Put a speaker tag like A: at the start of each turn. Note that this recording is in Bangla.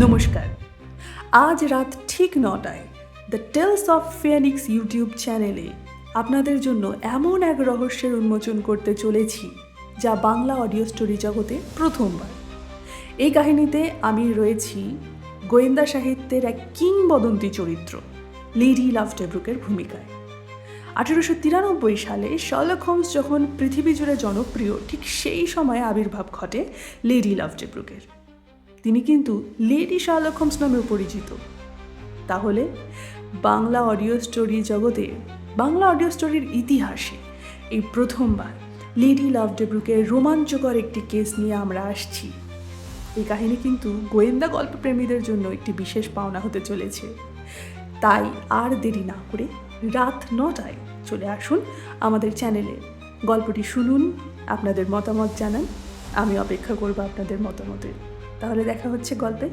A: নমস্কার। আজ রাত ঠিক ৯টায় the tales of Phoenix YouTube চ্যানেলে আপনাদের জন্য এমন এক রহস্যের উন্মোচন করতে চলেছি যা বাংলা অডিও স্টোরি জগতে প্রথমবার। এই কাহিনীতে আমি রয়েছি গোয়েন্দা সাহিত্যের এক কিংবদন্তি চরিত্র লেডি লাভটেব্রুকের ভূমিকায়। 1893 সালে শার্লক হোমস যখন পৃথিবী জুড়ে জনপ্রিয়, ঠিক সেই সময়ে আবির্ভাব ঘটে লেডি লাভটেব্রুকের। তিনি কিন্তু লেডি শার্লক হোমস নামেও পরিচিত। তাহলে বাংলা অডিও স্টোরি জগতে, বাংলা অডিও স্টোরির ইতিহাসে এই প্রথমবার লেডি লাভটেব্রুকের রোমাঞ্চকর একটি কেস নিয়ে আমরা আসছি। এই কাহিনী কিন্তু গোয়েন্দা গল্পপ্রেমীদের জন্য একটি বিশেষ পাওনা হতে চলেছে। তাই আর দেরি না করে রাত ৯টায় চলে আসুন আমাদের চ্যানেলে, গল্পটি শুনুন, আপনাদের মতামত জানান। আমি অপেক্ষা করব আপনাদের মতামতের। তাহলে দেখা হচ্ছে গল্পে।